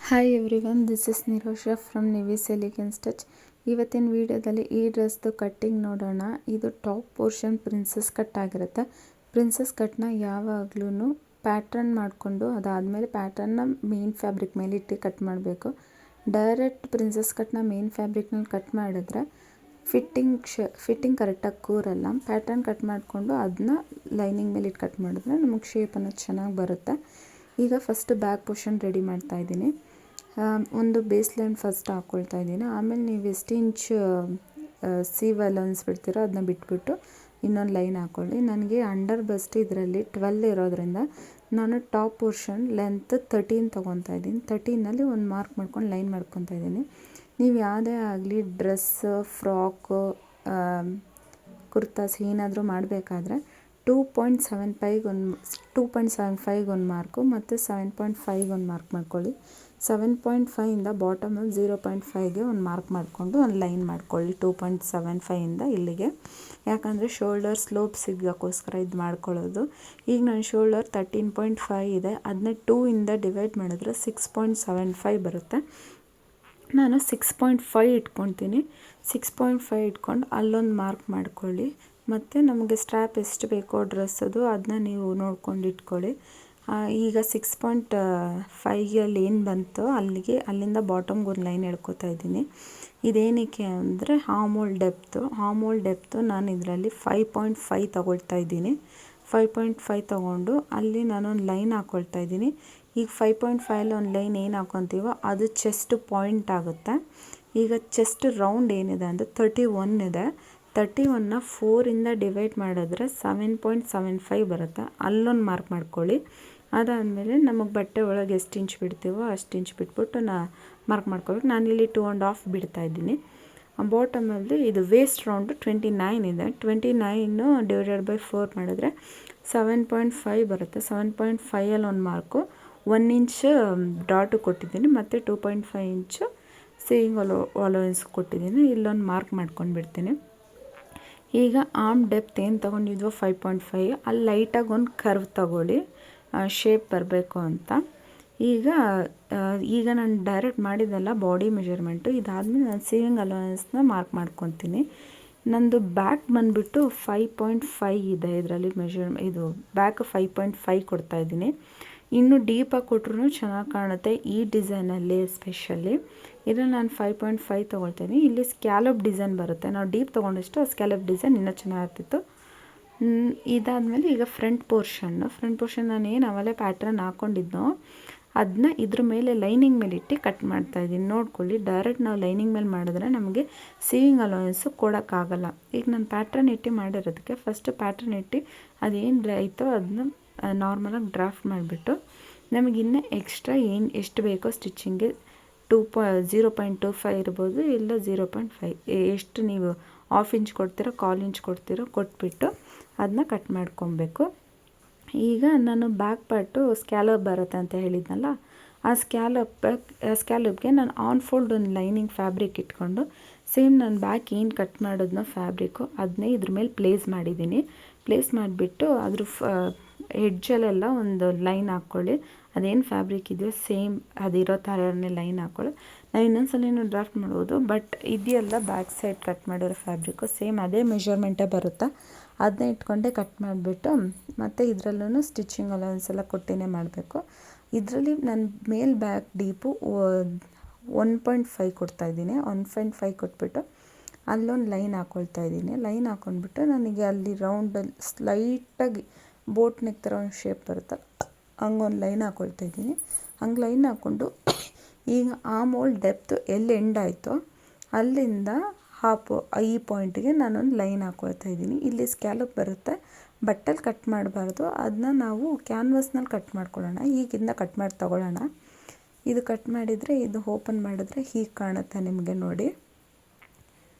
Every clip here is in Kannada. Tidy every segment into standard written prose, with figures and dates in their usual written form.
Hi everyone, this is Nirosha from Nivi's elegance touch. ಇವತ್ತಿನ ವಿಡಿಯೋದಲ್ಲಿ ಈ ಡ್ರೆಸ್ದು ಕಟ್ಟಿಂಗ್ ನೋಡೋಣ. ಇದು ಟಾಪ್ ಪೋರ್ಷನ್ ಪ್ರಿನ್ಸಸ್ ಕಟ್ ಆಗಿರುತ್ತೆ. ಪ್ರಿನ್ಸಸ್ ಕಟ್ನ ಯಾವಾಗ್ಲೂ ಪ್ಯಾಟ್ರನ್ ಮಾಡಿಕೊಂಡು ಅದಾದಮೇಲೆ ಪ್ಯಾಟ್ರನ್ನ ಮೇನ್ ಫ್ಯಾಬ್ರಿಕ್ ಮೇಲೆ ಇಟ್ಟು ಕಟ್ ಮಾಡಬೇಕು. ಡೈರೆಕ್ಟ್ ಪ್ರಿನ್ಸಸ್ ಕಟ್ನ ಮೇನ್ ಫ್ಯಾಬ್ರಿಕ್ನಲ್ಲಿ ಕಟ್ ಮಾಡಿದ್ರೆ ಫಿಟ್ಟಿಂಗ್ ಕರೆಕ್ಟಾಗಿ ಕೂರಲ್ಲ. ಪ್ಯಾಟ್ರನ್ ಕಟ್ ಮಾಡಿಕೊಂಡು ಅದನ್ನ ಲೈನಿಂಗ್ ಮೇಲೆ ಇಟ್ಟು ಕಟ್ ಮಾಡಿದ್ರೆ ನಮಗೆ ಶೇಪ್ ಅನ್ನೋದು ಚೆನ್ನಾಗಿ ಬರುತ್ತೆ. ಈಗ ಫಸ್ಟ್ ಬ್ಯಾಕ್ ಪೋರ್ಷನ್ ರೆಡಿ ಮಾಡ್ತಾ ಇದ್ದೀನಿ. ಒಂದು ಬೇಸ್ ಲೈನ್ ಫಸ್ಟ್ ಹಾಕ್ಕೊಳ್ತಾ ಇದ್ದೀನಿ. ಆಮೇಲೆ ನೀವು ಎಷ್ಟು ಇಂಚ್ ಸೀವ್ ಅಲೌನ್ಸ್ ಬಿಡ್ತೀರೋ ಅದನ್ನ ಬಿಟ್ಬಿಟ್ಟು ಇನ್ನೊಂದು ಲೈನ್ ಹಾಕ್ಕೊಳ್ಳಿ. ನನಗೆ ಅಂಡರ್ ಬಸ್ಟ್ ಇದರಲ್ಲಿ 12 ಇರೋದ್ರಿಂದ ನಾನು ಟಾಪ್ ಪೋರ್ಷನ್ ಲೆಂತ್ 13 ತೊಗೊತಾ ಇದ್ದೀನಿ. 13ನಲ್ಲಿ ಒಂದು ಮಾರ್ಕ್ ಮಾಡ್ಕೊಂಡು ಲೈನ್ ಮಾಡ್ಕೊತಾ ಇದ್ದೀನಿ. ನೀವು ಯಾವುದೇ ಆಗಲಿ ಡ್ರೆಸ್, ಫ್ರಾಕು, ಕುರ್ತಾಸ್ ಏನಾದರೂ ಮಾಡಬೇಕಾದ್ರೆ 2.75 ಒಂದು ಮಾರ್ಕು ಮತ್ತು 7.5 ಒಂದು ಮಾರ್ಕ್ ಮಾಡ್ಕೊಳ್ಳಿ. 7.5ಇಂದ ಬಾಟಮಲ್ಲಿ 0.5ಗೆ ಒಂದು ಮಾರ್ಕ್ ಮಾಡಿಕೊಂಡು ಒಂದು ಲೈನ್ ಮಾಡ್ಕೊಳ್ಳಿ 2.75ಇಂದ ಇಲ್ಲಿಗೆ. ಯಾಕಂದರೆ ಶೋಲ್ಡರ್ ಸ್ಲೋಪ್ ಸಿಗೋಕ್ಕೋಸ್ಕರ ಇದು ಮಾಡ್ಕೊಳ್ಳೋದು. ಈಗ ನನ್ನ ಶೋಲ್ಡರ್ 13.5 ಇದೆ. ಅದನ್ನ 2ಇಂದ ಡಿವೈಡ್ ಮಾಡಿದ್ರೆ 6.75 ಬರುತ್ತೆ. ನಾನು 6.5 ಇಟ್ಕೊತೀನಿ. 6.5 ಇಟ್ಕೊಂಡು ಅಲ್ಲೊಂದು ಮಾರ್ಕ್ ಮಾಡ್ಕೊಳ್ಳಿ. ಮತ್ತು ನಮಗೆ ಸ್ಟ್ರ್ಯಾಪ್ ಎಷ್ಟು ಬೇಕೋ ಡ್ರೆಸ್ಸದು ಅದನ್ನ ನೀವು ನೋಡ್ಕೊಂಡು ಇಟ್ಕೊಳ್ಳಿ. ಈಗ 6.5ಯಲ್ಲಿ ಏನು ಬಂತೋ ಅಲ್ಲಿಂದ ಬಾಟಮ್ಗೆ ಒಂದು ಲೈನ್ ಎಳ್ಕೊತಾ ಇದ್ದೀನಿ. ಇದೇನಕ್ಕೆ ಅಂದರೆ ಹಾರ್ಮೋಲ್ ಡೆಪ್ತು ನಾನು ಇದರಲ್ಲಿ 5.5 ತಗೊಳ್ತಾ ಇದ್ದೀನಿ. 5.5 ತೊಗೊಂಡು ಅಲ್ಲಿ ನಾನೊಂದು ಲೈನ್ ಹಾಕ್ಕೊಳ್ತಾ ಇದ್ದೀನಿ. ಈಗ 5.5ಅಲ್ಲಿ ಒಂದು ಲೈನ್ ಏನು ಹಾಕ್ಕೊತೀವೋ ಅದು ಚೆಸ್ಟ್ ಪಾಯಿಂಟ್ ಆಗುತ್ತೆ. ಈಗ ಚೆಸ್ಟ್ ರೌಂಡ್ ಏನಿದೆ ಅಂದರೆ 31 ಇದೆ. 31ನ 4ಇಂದ ಡಿವೈಡ್ ಮಾಡಿದ್ರೆ 7.75 ಬರುತ್ತೆ. ಅಲ್ಲೊಂದು ಮಾರ್ಕ್ ಮಾಡ್ಕೊಳ್ಳಿ. ಅದಾದಮೇಲೆ ನಮಗೆ ಬಟ್ಟೆ ಒಳಗೆ ಎಷ್ಟು ಇಂಚ್ ಬಿಡ್ತೀವೋ ಅಷ್ಟು ಇಂಚ್ ಬಿಟ್ಬಿಟ್ಟು ಮಾರ್ಕ್ ಮಾಡ್ಕೋಬೇಕು. ನಾನಿಲ್ಲಿ 2.5 ಬಿಡ್ತಾ ಇದ್ದೀನಿ. ಬಾಟಮಲ್ಲಿ ಇದು ವೇಸ್ಟ್ ರೌಂಡು 29 ಇದೆ. 29 ಡಿವೈಡೆಡ್ ಬೈ 4 ಮಾಡಿದ್ರೆ 7.5 ಬರುತ್ತೆ. 7.5ಅಲ್ಲಿ ಒಂದು ಮಾರ್ಕು, 1 ಇಂಚ್ ಡಾಟು ಕೊಟ್ಟಿದ್ದೀನಿ ಮತ್ತು 2.5 ಇಂಚು ಸೇವಿಂಗ್ ಅಲೋವೆನ್ಸ್ ಕೊಟ್ಟಿದ್ದೀನಿ. ಇಲ್ಲೊಂದು ಮಾರ್ಕ್ ಮಾಡ್ಕೊಂಡು ಬಿಡ್ತೀನಿ. ಈಗ ಆರ್ಮ್ ಡೆಪ್ತ್ ಏನು ತೊಗೊಂಡಿದ್ವೋ 5.5 ಅಲ್ಲಿ ಲೈಟಾಗಿ ಒಂದು ಕರ್ವ್ ತಗೊಳ್ಳಿ, ಶೇಪ್ ಬರಬೇಕು ಅಂತ. ಈಗ ನಾನು ಡೈರೆಕ್ಟ್ ಮಾಡಿದ್ದೆಲ್ಲ ಬಾಡಿ ಮೆಜರ್ಮೆಂಟು. ಇದಾದಮೇಲೆ ನಾನು ಸೇವಿಂಗ್ ಅಲೋವೆನ್ಸ್ನ ಮಾರ್ಕ್ ಮಾಡ್ಕೊತೀನಿ. ನಂದು ಬ್ಯಾಕ್ ಬಂದುಬಿಟ್ಟು 5.5 ಇದೆ. ಇದರಲ್ಲಿ ಇದು ಬ್ಯಾಕ್ 5.5 ಕೊಡ್ತಾಯಿದ್ದೀನಿ. ಇನ್ನೂ ಡೀಪಾಗಿ ಕೊಟ್ಟರು ಚೆನ್ನಾಗಿ ಕಾಣುತ್ತೆ ಈ ಡಿಸೈನಲ್ಲಿ ಎಸ್ಪೆಷಲಿ. ಇದರಲ್ಲಿ ನಾನು 5.5 ತೊಗೊಳ್ತೀನಿ. ಇಲ್ಲಿ ಸ್ಕ್ಯಾಲಪ್ ಡಿಸೈನ್ ಬರುತ್ತೆ. ನಾವು ಡೀಪ್ ತೊಗೊಂಡಷ್ಟು ಆ ಸ್ಕ್ಯಾಲಪ್ ಡಿಸೈನ್ ಇನ್ನೂ ಚೆನ್ನಾಗಿರ್ತಿತ್ತು. ಇದಾದಮೇಲೆ ಈಗ ಫ್ರಂಟ್ ಪೋರ್ಷನ್ ನಾನು ಏನು ಅವಲೇ ಪ್ಯಾಟ್ರನ್ ಹಾಕ್ಕೊಂಡಿದ್ನೋ ಅದನ್ನ ಇದ್ರ ಮೇಲೆ ಲೈನಿಂಗ್ ಮೇಲೆ ಇಟ್ಟು ಕಟ್ ಮಾಡ್ತಾಯಿದ್ದೀನಿ. ನೋಡ್ಕೊಳ್ಳಿ, ಡೈರೆಕ್ಟ್ ನಾವು ಲೈನಿಂಗ್ ಮೇಲೆ ಮಾಡಿದ್ರೆ ನಮಗೆ ಸೀವಿಂಗ್ ಅಲೋವೆನ್ಸು ಕೊಡೋಕ್ಕಾಗಲ್ಲ. ಈಗ ನಾನು ಪ್ಯಾಟ್ರನ್ ಇಟ್ಟು ಮಾಡಿರೋದಕ್ಕೆ ಫಸ್ಟ್ ಪ್ಯಾಟ್ರನ್ ಇಟ್ಟು ಅದೇನು ಆಯಿತೋ ಅದನ್ನ ನಾರ್ಮಲಾಗಿ ಡ್ರಾಫ್ಟ್ ಮಾಡಿಬಿಟ್ಟು ನಮಗಿನ್ನೂ ಎಕ್ಸ್ಟ್ರಾ ಎಷ್ಟು ಬೇಕೋ ಸ್ಟಿಚ್ಚಿಂಗ್ಗೆ 0.25 ಇರ್ಬೋದು, ಇಲ್ಲ 0.5 ಎಷ್ಟು ನೀವು 1/2 ಇಂಚ್ ಕೊಡ್ತೀರೋ 1/4 ಇಂಚ್ ಕೊಡ್ತೀರೋ ಕೊಟ್ಬಿಟ್ಟು ಅದನ್ನ ಕಟ್ ಮಾಡ್ಕೊಬೇಕು. ಈಗ ನಾನು ಬ್ಯಾಕ್ ಪಾರ್ಟು ಸ್ಕ್ಯಾಲಪ್ ಬರುತ್ತೆ ಅಂತ ಹೇಳಿದ್ನಲ್ಲ, ಆ ಸ್ಕ್ಯಾಲಪ್ಗೆ ನಾನು ಆನ್ ಫೋಲ್ಡ್ ಒಂದು ಲೈನಿಂಗ್ ಫ್ಯಾಬ್ರಿಕ್ ಇಟ್ಕೊಂಡು ಸೇಮ್ ನಾನು ಬ್ಯಾಕ್ ಏನು ಕಟ್ ಮಾಡೋದನ್ನ ಫ್ಯಾಬ್ರಿಕ್ಕು ಅದನ್ನೇ ಇದ್ರ ಮೇಲೆ ಪ್ಲೇಸ್ ಮಾಡಿದ್ದೀನಿ. ಪ್ಲೇಸ್ ಮಾಡಿಬಿಟ್ಟು ಅದ್ರ ಎಡ್ಜಲ್ಲೆಲ್ಲ ಒಂದು ಲೈನ್ ಹಾಕ್ಕೊಳ್ಳಿ. ಅದೇನು ಫ್ಯಾಬ್ರಿಕ್ ಇದೆಯೋ ಸೇಮ್ ಅದಿರೋ ಥರನೇ ಲೈನ್ ಹಾಕ್ಕೊಳ್ಳಿ. ನಾವು ಇನ್ನೊಂದ್ಸಲ ಡ್ರಾಫ್ಟ್ ಮಾಡ್ಬೋದು, ಬಟ್ ಇದೆಯಲ್ಲ ಬ್ಯಾಕ್ ಸೈಡ್ ಕಟ್ ಮಾಡಿರೋ ಫ್ಯಾಬ್ರಿಕ್ಕು ಸೇಮ್ ಅದೇ ಮೆಷರ್ಮೆಂಟೇ ಬರುತ್ತೆ. ಅದನ್ನೇ ಇಟ್ಕೊಂಡೆ ಕಟ್ ಮಾಡಿಬಿಟ್ಟು ಮತ್ತು ಇದರಲ್ಲೂ ಸ್ಟಿಚಿಂಗ್ ಅಲೌನ್ಸ್ ಎಲ್ಲ ಕೊಟ್ಟಿನೇ ಮಾಡಬೇಕು. ಇದರಲ್ಲಿ ನಾನು ಮೇಲ್ ಬ್ಯಾಕ್ ಡೀಪು 1.5 ಕೊಡ್ತಾಯಿದ್ದೀನಿ. 1.5 ಕೊಟ್ಬಿಟ್ಟು ಅಲ್ಲೊಂದು ಲೈನ್ ಹಾಕ್ಕೊಳ್ತಾ ಇದ್ದೀನಿ. ಲೈನ್ ಹಾಕ್ಕೊಂಡ್ಬಿಟ್ಟು ನನಗೆ ಅಲ್ಲಿ ರೌಂಡಲ್ಲಿ ಸ್ಲೈಟಾಗಿ ಬೋಟ್ ನೆಕ್ ಥರ ಒಂದು ಶೇಪ್ ಬರುತ್ತೆ, ಹಂಗೊಂದು ಲೈನ್ ಹಾಕ್ಕೊಳ್ತಾ ಇದ್ದೀನಿ. ಹಂಗೆ ಲೈನ್ ಹಾಕ್ಕೊಂಡು ಈಗ ಆ ಮೋಲ್ ಡೆಪ್ತು ಎಲ್ಲಿ ಎಂಡ್ ಆಯಿತೋ ಅಲ್ಲಿಂದ ಈ ಪಾಯಿಂಟಿಗೆ ನಾನೊಂದು ಲೈನ್ ಹಾಕ್ಕೊಳ್ತಾ ಇದ್ದೀನಿ. ಇಲ್ಲಿ ಸ್ಕ್ಯಾಲಪ್ ಬರುತ್ತೆ, ಬಟ್ಟೆಲಿ ಕಟ್ ಮಾಡಬಾರ್ದು. ಅದನ್ನ ನಾವು ಕ್ಯಾನ್ವಸ್ನಲ್ಲಿ ಕಟ್ ಮಾಡ್ಕೊಳ್ಳೋಣ. ಈಗಿಂದ ಕಟ್ ಮಾಡಿ ತಗೊಳ್ಳೋಣ. ಇದು ಕಟ್ ಮಾಡಿದರೆ ಇದು ಓಪನ್ ಮಾಡಿದ್ರೆ ಹೀಗೆ ಕಾಣುತ್ತೆ ನಿಮಗೆ ನೋಡಿ.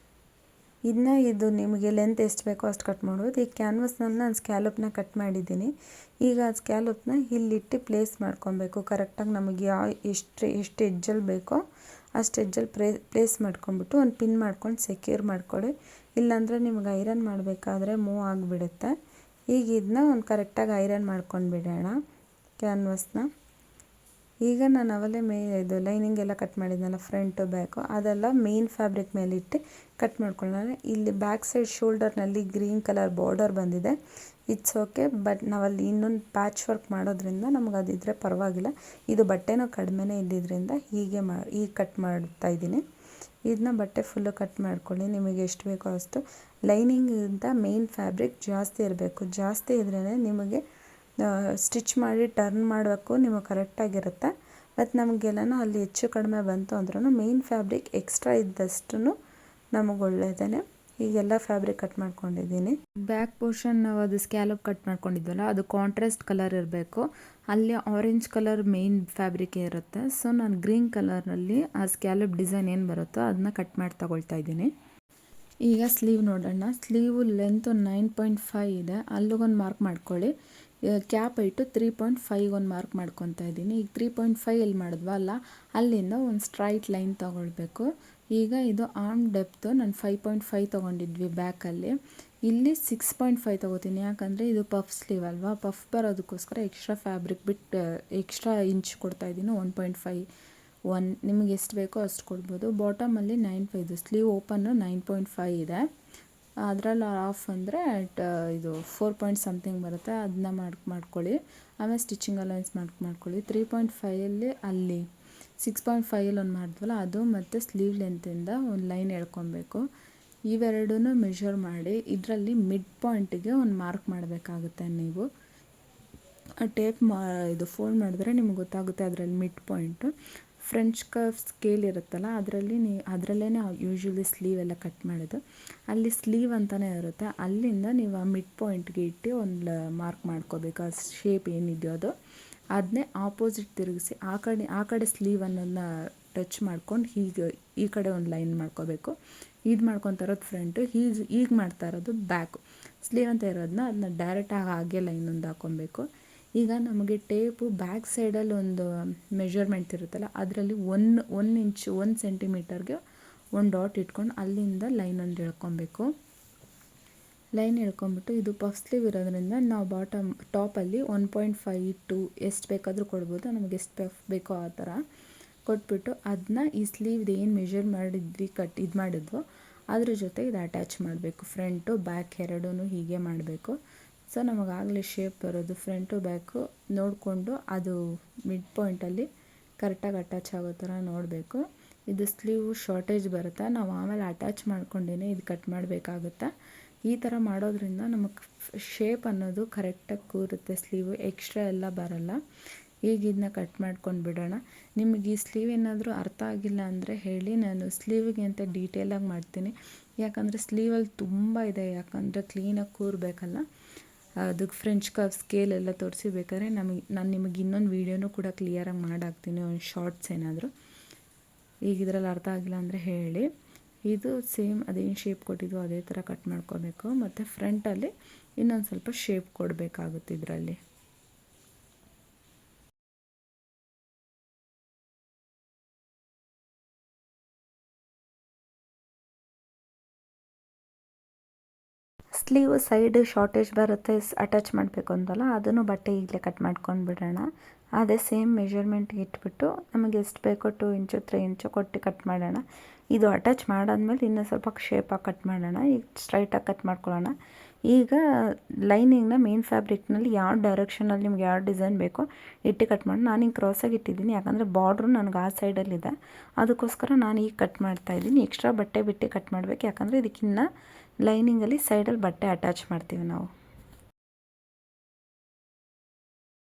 ಇದು ನಿಮಗೆ ಲೆಂತ್ ಎಷ್ಟು ಬೇಕೋ ಅಷ್ಟು ಕಟ್ ಮಾಡ್ಬೋದು. ಈ ಕ್ಯಾನ್ವಸ್ನಲ್ಲಿ ನಾನು ಸ್ಕ್ಯಾಲಪ್ನ ಕಟ್ ಮಾಡಿದ್ದೀನಿ. ಈಗ ಆ ಸ್ಕ್ಯಾಲಪ್ನ ಇಲ್ಲಿಟ್ಟು ಪ್ಲೇಸ್ ಮಾಡ್ಕೊಬೇಕು ಕರೆಕ್ಟಾಗಿ. ನಮಗೆ ಎಷ್ಟು ಎಡ್ಜಲ್ಲಿ ಬೇಕೋ ಅಷ್ಟು ಎಡ್ಜಲ್ಲಿ ಪ್ಲೇಸ್ ಮಾಡ್ಕೊಂಡ್ಬಿಟ್ಟು ಒಂದು ಪಿನ್ ಮಾಡ್ಕೊಂಡು ಸೆಕ್ಯೂರ್ ಮಾಡ್ಕೊಳ್ಳಿ. ಇಲ್ಲಾಂದರೆ ನಿಮ್ಗೆ ಐರನ್ ಮಾಡಬೇಕಾದ್ರೆ ಮೂವ್ ಆಗಿಬಿಡುತ್ತೆ. ಈಗ ಇದನ್ನ ಒಂದು ಕರೆಕ್ಟಾಗಿ ಐರನ್ ಮಾಡ್ಕೊಂಡು ಬಿಡೋಣ ಕ್ಯಾನ್ವಸ್ನ. ಈಗ ನಾನು ಅವಲೇ ಇದು ಲೈನಿಂಗ್ ಎಲ್ಲ ಕಟ್ ಮಾಡಿದ್ನಲ್ಲ ಫ್ರಂಟು ಬ್ಯಾಕು, ಅದೆಲ್ಲ ಮೇನ್ ಫ್ಯಾಬ್ರಿಕ್ ಮೇಲೆ ಇಟ್ಟು ಕಟ್ ಮಾಡ್ಕೊಳ್ಳೋಣ. ಇಲ್ಲಿ ಬ್ಯಾಕ್ ಸೈಡ್ ಶೋಲ್ಡರ್ನಲ್ಲಿ ಗ್ರೀನ್ ಕಲರ್ ಬಾರ್ಡರ್ ಬಂದಿದೆ, ಇಟ್ಸ್ ಓಕೆ. ಬಟ್ ನಾವಲ್ಲಿ ಇನ್ನೊಂದು ಪ್ಯಾಚ್ ವರ್ಕ್ ಮಾಡೋದ್ರಿಂದ ನಮ್ಗೆ ಅದಿದ್ರೆ ಪರವಾಗಿಲ್ಲ. ಇದು ಬಟ್ಟೆನೂ ಕಡಿಮೆನೇ ಇದ್ದಿದ್ದರಿಂದ ಈಗ ಕಟ್ ಮಾಡ್ತಾ ಇದ್ದೀನಿ. ಇದನ್ನ ಬಟ್ಟೆ ಫುಲ್ಲು ಕಟ್ ಮಾಡ್ಕೊಳ್ಳಿ, ನಿಮಗೆ ಎಷ್ಟು ಬೇಕೋ ಅಷ್ಟು. ಲೈನಿಂಗಿಂತ ಮೇನ್ ಫ್ಯಾಬ್ರಿಕ್ ಜಾಸ್ತಿ ಇರಬೇಕು, ಜಾಸ್ತಿ ಇದ್ರೇ ನಿಮಗೆ ಸ್ಟಿಚ್ ಮಾಡಿ ಟರ್ನ್ ಮಾಡಬೇಕು ನಿಮಗೆ ಕರೆಕ್ಟಾಗಿರುತ್ತೆ. ಮತ್ತು ನಮಗೆಲ್ಲನೂ ಅಲ್ಲಿ ಹೆಚ್ಚು ಕಡಿಮೆ ಬಂತು ಅಂದ್ರೂ ಮೇನ್ ಫ್ಯಾಬ್ರಿಕ್ ಎಕ್ಸ್ಟ್ರಾ ಇದ್ದಷ್ಟು ನಮಗೆ ಒಳ್ಳೆಯದೇ. ಈಗೆಲ್ಲ ಫ್ಯಾಬ್ರಿಕ್ ಕಟ್ ಮಾಡ್ಕೊಂಡಿದ್ದೀನಿ. ಬ್ಯಾಕ್ ಪೋರ್ಷನ್ ನಾವು ಅದು ಸ್ಕ್ಯಾಲಪ್ ಕಟ್ ಮಾಡ್ಕೊಂಡಿದ್ವಲ್ಲ, ಅದು ಕಾಂಟ್ರಾಸ್ಟ್ ಕಲರ್ ಇರಬೇಕು. ಅಲ್ಲಿ ಆರೆಂಜ್ ಕಲರ್ ಮೇನ್ ಫ್ಯಾಬ್ರಿಕ್ ಇರುತ್ತೆ. ಸೊ ನಾನು ಗ್ರೀನ್ ಕಲರ್ನಲ್ಲಿ ಆ ಸ್ಕ್ಯಾಲಪ್ ಡಿಸೈನ್ ಏನು ಬರುತ್ತೋ ಅದನ್ನ ಕಟ್ ಮಾಡಿ ತಗೊಳ್ತಾ ಇದ್ದೀನಿ. ಈಗ ಸ್ಲೀವ್ ನೋಡೋಣ. ಸ್ಲೀವ್ ಲೆಂತು 9.5 ಇದೆ, ಅಲ್ಲಿಗೊಂದು ಮಾರ್ಕ್ ಮಾಡ್ಕೊಳ್ಳಿ. ಕ್ಯಾಪ್ ಇಟ್ಟು 3.5 ಒಂದು ಮಾರ್ಕ್ ಮಾಡ್ಕೊತಾ ಇದ್ದೀನಿ. ಈಗ 3.5 ಎಲ್ಲಿ ಮಾಡಿದ್ವ ಅಲ್ಲ, ಅಲ್ಲಿಂದ ಒಂದು ಸ್ಟ್ರೈಟ್ ಲೈನ್ ತೊಗೊಳ್ಬೇಕು. ಈಗ ಇದು ಆರ್ಮ್ ಡೆಪ್ತು ನಾನು 5.5 ತೊಗೊಂಡಿದ್ವಿ ಬ್ಯಾಕಲ್ಲಿ, ಇಲ್ಲಿ 6.5 ತೊಗೋತೀನಿ. ಯಾಕಂದರೆ ಇದು ಪಫ್ ಸ್ಲೀವ್ ಅಲ್ವಾ, ಪಫ್ ಬರೋದಕ್ಕೋಸ್ಕರ ಎಕ್ಸ್ಟ್ರಾ ಫ್ಯಾಬ್ರಿಕ್ ಬಿಟ್ಟು ಎಕ್ಸ್ಟ್ರಾ ಇಂಚ್ ಕೊಡ್ತಾಯಿದ್ದೀನಿ. 1.5 ನಿಮಗೆ ಎಷ್ಟು ಬೇಕೋ ಅಷ್ಟು ಕೊಡ್ಬೋದು. ಬಾಟಮಲ್ಲಿ 9.5, ಸ್ಲೀವ್ ಓಪನ್ನು 9.5 ಇದೆ, ಅದರಲ್ಲಿ ಆಫ್ ಅಂದರೆ ಇದು 4 ಸಮಥಿಂಗ್ ಬರುತ್ತೆ, ಅದನ್ನ ಮಾಡ್ಕೊಳ್ಳಿ. ಆಮೇಲೆ ಸ್ಟಿಚಿಂಗ್ ಅಲೈನ್ಸ್ ಮಾಡ್ಕೊಳ್ಳಿ. 3.5ಅಲ್ಲಿ ಅಲ್ಲಿ 6.5ಅಲ್ಲಿ ಒಂದು ಮಾಡಿದ್ವಲ್ಲ ಅದು, ಮತ್ತು ಸ್ಲೀವ್ ಲೆಂತಿಂದ ಒಂದು ಲೈನ್ ಎಳ್ಕೊಬೇಕು. ಇವೆರಡೂ ಮೆಷರ್ ಮಾಡಿ ಇದರಲ್ಲಿ ಮಿಡ್ ಪಾಯಿಂಟಿಗೆ ಒಂದು ಮಾರ್ಕ್ ಮಾಡಬೇಕಾಗುತ್ತೆ. ನೀವು ಟೇಪ್ ಇದು ಫೋಲ್ಡ್ ಮಾಡಿದ್ರೆ ನಿಮ್ಗೆ ಗೊತ್ತಾಗುತ್ತೆ ಅದರಲ್ಲಿ mid point. French curve scale ಇರುತ್ತಲ್ಲ, ಅದರಲ್ಲೇ ಯೂಶ್ವಲಿ ಸ್ಲೀವ್ ಎಲ್ಲ ಕಟ್ ಮಾಡೋದು. ಅಲ್ಲಿ ಸ್ಲೀವ್ ಅಂತಲೇ ಇರುತ್ತೆ, ಅಲ್ಲಿಂದ ನೀವು ಆ ಮಿಡ್ ಪಾಯಿಂಟ್ಗೆ ಇಟ್ಟು ಒಂದು ಮಾರ್ಕ್ ಮಾಡ್ಕೋಬೇಕು. ಆ ಶೇಪ್ ಏನಿದೆಯೋ ಅದು, ಅದನ್ನೇ ಆಪೋಸಿಟ್ ತಿರುಗಿಸಿ ಆ ಕಡೆ ಸ್ಲೀವ್ ಅನ್ನೋದನ್ನ ಟಚ್ ಮಾಡ್ಕೊಂಡು ಹೀಗೆ ಈ ಕಡೆ ಒಂದು ಲೈನ್ ಮಾಡ್ಕೋಬೇಕು. ಇದು ಮಾಡ್ಕೊತಾ ಇರೋದು ಫ್ರಂಟು, ಈಗ ಮಾಡ್ತಾ ಇರೋದು ಬ್ಯಾಕು. ಸ್ಲೀವ್ ಅಂತ ಇರೋದನ್ನ ಅದನ್ನ ಡೈರೆಕ್ಟಾಗಿ ಹಾಗೆ ಲೈನ್ ಒಂದು ಹಾಕ್ಕೊಬೇಕು. ಈಗ ನಮಗೆ ಟೇಪು ಬ್ಯಾಕ್ ಸೈಡಲ್ಲಿ ಒಂದು ಮೆಷರ್ಮೆಂಟ್ ಇರುತ್ತಲ್ಲ, ಅದರಲ್ಲಿ 1 ಇಂಚು 1 ಸೆಂಟಿಮೀಟರ್ಗೆ ಒಂದು ಡಾಟ್ ಇಟ್ಕೊಂಡು ಅಲ್ಲಿಂದ ಲೈನ್ ಒಂದು ಎಳ್ಕೊಬೇಕು. ಲೈನ್ ಎಳ್ಕೊಂಬಿಟ್ಟು ಇದು ಪಫ್ ಸ್ಲೀವ್ ಇರೋದ್ರಿಂದ ನಾವು ಟಾಪಲ್ಲಿ 1.5 ಎಷ್ಟು ಬೇಕಾದರೂ ಕೊಡ್ಬೋದು, ನಮಗೆ ಎಷ್ಟು ಪಫ್ ಬೇಕೋ ಆ ಥರ ಕೊಟ್ಬಿಟ್ಟು ಅದನ್ನ ಈ ಸ್ಲೀವ್ದು ಏನು ಮೆಷರ್ ಮಾಡಿದ್ವಿ ಇದು ಮಾಡಿದ್ವೋ ಅದ್ರ ಜೊತೆ ಇದು ಅಟ್ಯಾಚ್ ಮಾಡಬೇಕು. ಫ್ರಂಟು ಬ್ಯಾಕ್ ಎರಡೂ ಹೀಗೆ ಮಾಡಬೇಕು. ಸೊ ನಮಗಾಗಲೇ ಶೇಪ್ ಬರೋದು ಫ್ರಂಟು ಬ್ಯಾಕು ನೋಡಿಕೊಂಡು ಅದು ಮಿಡ್ ಪಾಯಿಂಟಲ್ಲಿ ಕರೆಕ್ಟಾಗಿ ಅಟ್ಯಾಚ್ ಆಗೋ ಥರ ನೋಡಬೇಕು. ಇದು ಸ್ಲೀವ್ ಶಾರ್ಟೇಜ್ ಬರುತ್ತೆ, ನಾವು ಆಮೇಲೆ ಅಟ್ಯಾಚ್ ಮಾಡ್ಕೊಂಡೇ ಇದು ಕಟ್ ಮಾಡಬೇಕಾಗುತ್ತೆ. ಈ ಥರ ಮಾಡೋದ್ರಿಂದ ನಮಗೆ ಶೇಪ್ ಅನ್ನೋದು ಕರೆಕ್ಟಾಗಿ ಕೂರುತ್ತೆ, ಸ್ಲೀವು ಎಕ್ಸ್ಟ್ರಾ ಎಲ್ಲ ಬರಲ್ಲ. ಈಗ ಇದನ್ನ ಕಟ್ ಮಾಡ್ಕೊಂಡು ಬಿಡೋಣ. ನಿಮಗೆ ಈ ಸ್ಲೀವ್ ಏನಾದರೂ ಅರ್ಥ ಆಗಿಲ್ಲ ಅಂದರೆ ಹೇಳಿ, ನಾನು ಸ್ಲೀವಿಗೆ ಅಂತ ಡೀಟೇಲಾಗಿ ಮಾಡ್ತೀನಿ. ಯಾಕಂದರೆ ಸ್ಲೀವಲ್ಲಿ ತುಂಬ ಇದೆ, ಯಾಕಂದರೆ ಕ್ಲೀನಾಗಿ ಕೂರಬೇಕಲ್ಲ. ಅದಕ್ಕೆ ಫ್ರೆಂಚ್ ಕರ್ವ್ ಸ್ಕೇಲ್ ಎಲ್ಲ ತೋರಿಸಿ ಬೇಕಾದ್ರೆ ನಾನು ನಿಮಗೆ ಇನ್ನೊಂದು ವೀಡಿಯೋನೂ ಕೂಡ ಕ್ಲಿಯರಾಗಿ ಮಾಡಾಕ್ತೀನಿ, ಒಂದು ಶಾರ್ಟ್ಸ್ ಏನಾದರೂ. ಈಗ ಇದರಲ್ಲಿ ಅರ್ಥ ಆಗಿಲ್ಲ ಅಂದರೆ ಹೇಳಿ. ಇದು ಸೇಮ್ ಅದೇನು ಶೇಪ್ ಕೊಟ್ಟಿದ್ವೋ ಅದೇ ಥರ ಕಟ್ ಮಾಡ್ಕೋಬೇಕು. ಮತ್ತು ಫ್ರಂಟಲ್ಲಿ ಇನ್ನೊಂದು ಸ್ವಲ್ಪ ಶೇಪ್ ಕೊಡಬೇಕಾಗುತ್ತೆ ಇದರಲ್ಲಿ. ಸ್ಲೀವ್ ಸೈಡ್ ಶಾರ್ಟೇಜ್ ಬರುತ್ತೆ ಅಟ್ಯಾಚ್ ಮಾಡಬೇಕು ಅಂತಲ್ಲ, ಅದನ್ನು ಬಟ್ಟೆ ಈಗಲೇ ಕಟ್ ಮಾಡ್ಕೊಂಡು ಬಿಡೋಣ. ಅದೇ ಸೇಮ್ ಮೆಷರ್ಮೆಂಟ್ಗೆ ಇಟ್ಬಿಟ್ಟು ನಮಗೆ ಎಷ್ಟು ಬೇಕೋ 2 ಇಂಚು 3 ಇಂಚು ಕೊಟ್ಟು ಕಟ್ ಮಾಡೋಣ. ಇದು ಅಟ್ಯಾಚ್ ಮಾಡಾದ್ಮೇಲೆ ಇನ್ನೂ ಸ್ವಲ್ಪ ಶೇಪಾಗಿ ಕಟ್ ಮಾಡೋಣ. ಈಗ ಸ್ಟ್ರೈಟಾಗಿ ಕಟ್ ಮಾಡ್ಕೊಳ್ಳೋಣ. ಈಗ ಲೈನಿಂಗ್ನ ಮೇನ್ ಫ್ಯಾಬ್ರಿಕ್ನಲ್ಲಿ ಯಾವ ಡೈರೆಕ್ಷನಲ್ಲಿ ನಿಮ್ಗೆ ಯಾವ ಡಿಸೈನ್ ಬೇಕೋ ಇಟ್ಟು ಕಟ್ ಮಾಡಿ. ನಾನು ಹಿಂಗೆ ಕ್ರಾಸಾಗಿ ಇಟ್ಟಿದ್ದೀನಿ, ಯಾಕಂದರೆ ಬಾರ್ಡ್ರು ನನಗೆ ಆ ಸೈಡಲ್ಲಿದೆ, ಅದಕ್ಕೋಸ್ಕರ ನಾನು ಈಗ ಕಟ್ ಮಾಡ್ತಾಯಿದ್ದೀನಿ. ಎಕ್ಸ್ಟ್ರಾ ಬಟ್ಟೆ ಬಿಟ್ಟು ಕಟ್ ಮಾಡಬೇಕು, ಯಾಕಂದರೆ ಇದಕ್ಕಿನ್ನ ಲೈನಿಂಗಲ್ಲಿ ಸೈಡಲ್ಲಿ ಬಟ್ಟೆ ಅಟ್ಯಾಚ್ ಮಾಡ್ತೀವಿ ನಾವು.